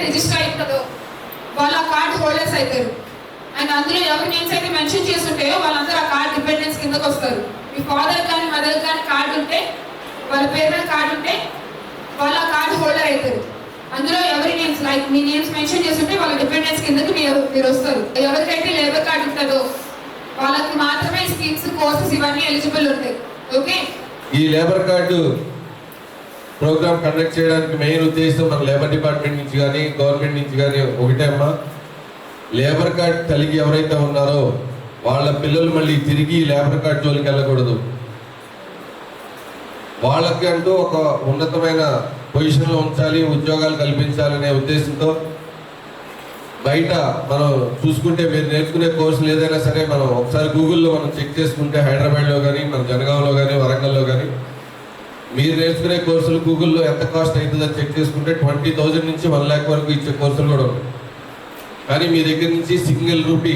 Register అవుతుందో వాళ్ళ card holders అవుతారు. అండ్ అందులో ఎవరి నేమ్స్ అయితే మెన్షన్ చేసి ఉంటాయో వాళ్ళందరూ ఆ కార్డ్ డిపెండెన్స్ కిందకు వస్తారు. మీ ఫాదర్ కానీ మదర్ కానీ కార్డు ఉంటే, వాళ్ళ పేరు మీద కార్డు ఉంటే వాళ్ళ కార్డ్ హోల్డర్ అవుతారు. అందులో ఎవరి నేమ్స్ లైక్ మీ నేమ్స్ మెన్షన్ చేస్తుంటే వాళ్ళ డిపెండెన్స్ కిందకి మీరు వస్తారు. ఎవరికైతే లేబర్ కార్డు ఉంటుందో వాళ్ళకి మాత్రమే స్కీమ్స్ కోర్సెస్ ఇవన్నీ ఎలిజిబుల్ ఉంటాయి. ఓకే, ఈ లేబర్ కార్డు ప్రోగ్రామ్ కండక్ట్ చేయడానికి మెయిన్ ఉద్దేశం మన లేబర్ డిపార్ట్మెంట్ నుంచి కానీ గవర్నమెంట్ నుంచి కానీ ఒకటే అమ్మా, లేబర్ కార్డ్ కలిగి ఎవరైతే ఉన్నారో వాళ్ళ పిల్లలు మళ్ళీ తిరిగి లేబర్ కార్డ్ జోలికి వెళ్ళకూడదు. వాళ్ళకి అంటూ ఒక ఉన్నతమైన పొజిషన్లో ఉంచాలి, ఉద్యోగాలు కల్పించాలనే ఉద్దేశంతో బయట మనం చూసుకుంటే మీరు నేర్చుకునే కోర్సులు ఏదైనా సరే మనం ఒకసారి గూగుల్లో మనం చెక్ చేసుకుంటే హైదరాబాద్లో కానీ మన జనగాంలో కానీ వరంగల్లో కానీ మీరు నేర్చుకునే కోర్సులు గూగుల్లో ఎంత కాస్ట్ అవుతుందో చెక్ చేసుకుంటే 20,000 నుంచి 1 lakh వరకు ఇచ్చే కోర్సులు కూడా ఉన్నాయి. కానీ మీ దగ్గర నుంచి సింగిల్ రూపీ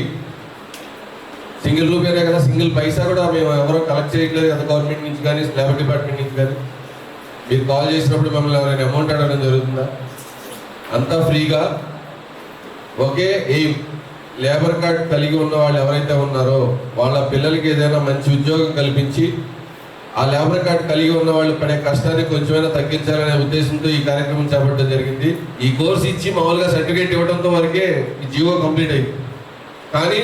అనే కదా, సింగిల్ పైసా కూడా మేము ఎవరో కలెక్ట్ చేయట్లేదు కదా గవర్నమెంట్ నుంచి కానీ లేబర్ డిపార్ట్మెంట్ నుంచి కానీ. మీరు కాల్ చేసినప్పుడు మమ్మల్ని ఎవరైనా అమౌంట్ అడగడం జరుగుతుందా? అంతా ఫ్రీగా. ఒకే ఎయిమ్, లేబర్ కార్డ్ కలిగి ఉన్న వాళ్ళు ఎవరైతే ఉన్నారో వాళ్ళ పిల్లలకి ఏదైనా మంచి ఉద్యోగం కల్పించి ఆ లేబర్ కార్డ్ కలిగి ఉన్న వాళ్ళు పడే కష్టాన్ని కొంచెమైనా తగ్గించాలనే ఉద్దేశంతో ఈ కార్యక్రమం చేపట్టడం జరిగింది. ఈ కోర్స్ ఇచ్చి మామూలుగా సర్టిఫికేట్ ఇవ్వడంతో వరకే ఈ జీవో కంప్లీట్ అయింది. కానీ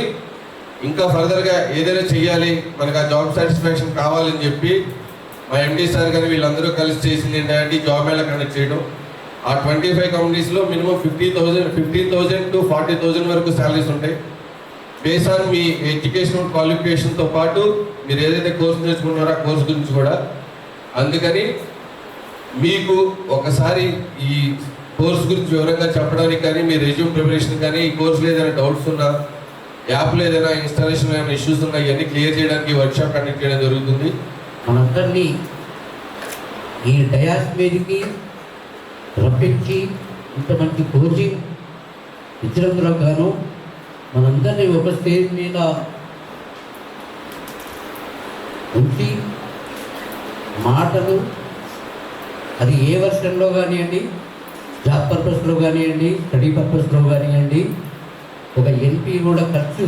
ఇంకా ఫర్దర్గా ఏదైనా చెయ్యాలి, మనకు ఆ జాబ్ సాటిస్ఫాక్షన్ కావాలని చెప్పి మా ఎండి సార్ కానీ వీళ్ళందరూ కలిసి చేసింది ఏంటంటే జాబ్ మేళా కండక్ట్ చేయడం. ఆ 25 కంపెనీస్లో మినిమం 15,000 to 40,000 వరకు శాలరీస్ ఉంటాయి. బేస్ ఆన్ మీ ఎడ్యుకేషన్ క్వాలిఫికేషన్తో పాటు మీరు ఏదైతే కోర్సు నేర్చుకుంటున్నారో ఆ కోర్సు గురించి కూడా. అందుకని మీకు ఒకసారి ఈ కోర్సు గురించి వివరంగా చెప్పడానికి కానీ మీ రెజ్యూమ్ ప్రిపరేషన్ కానీ ఈ కోర్సులో ఏదైనా డౌట్స్ ఉన్నా, యాప్లో ఏదైనా ఇన్స్టాలేషన్ ఏమైనా ఇష్యూస్ ఉన్నా ఇవన్నీ క్లియర్ చేయడానికి వర్క్షాప్ కండక్ట్ చేయడం జరుగుతుంది. మనందరినీ ఈ డయాస్ మీదకి రప్పించి ఇంత మంచి కోచింగ్ ఇచ్చినందుకు గాను మనందరినీ ఒక స్టేజ్ మీద ఉంచి మాటలు అది ఏ వర్షన్లో కానివ్వండి, జాబ్ పర్పస్లో కానివ్వండి, స్టడీ పర్పస్లో కానివ్వండి, ఒక ఎన్పి కూడా ఖర్చు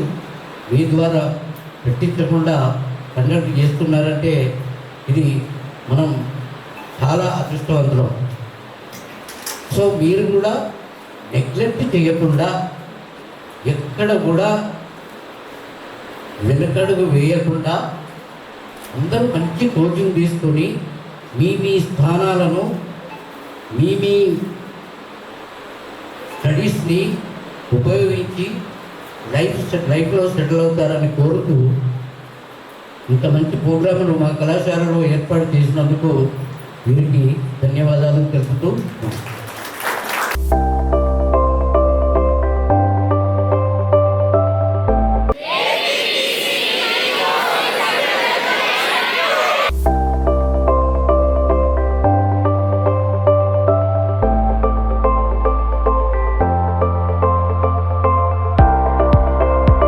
మీ ద్వారా పెట్టించకుండా కండక్ట్ చేస్తున్నారంటే ఇది మనం చాలా అదృష్టవంతులం. సో మీరు కూడా నెగ్లెక్ట్ చేయకుండా ఎక్కడ కూడా వెనకడుగు వేయకుండా అందరూ మంచి కోచింగ్ తీసుకొని మీ స్థానాలను మీ స్టడీస్ని ఉపయోగించి లైఫ్లో సెటిల్ అవుతారని కోరుతూ ఇంత మంచి ప్రోగ్రాములు మా కళాశాలలో ఏర్పాటు చేసినందుకు వీరికి ధన్యవాదాలు తెలుపుతూ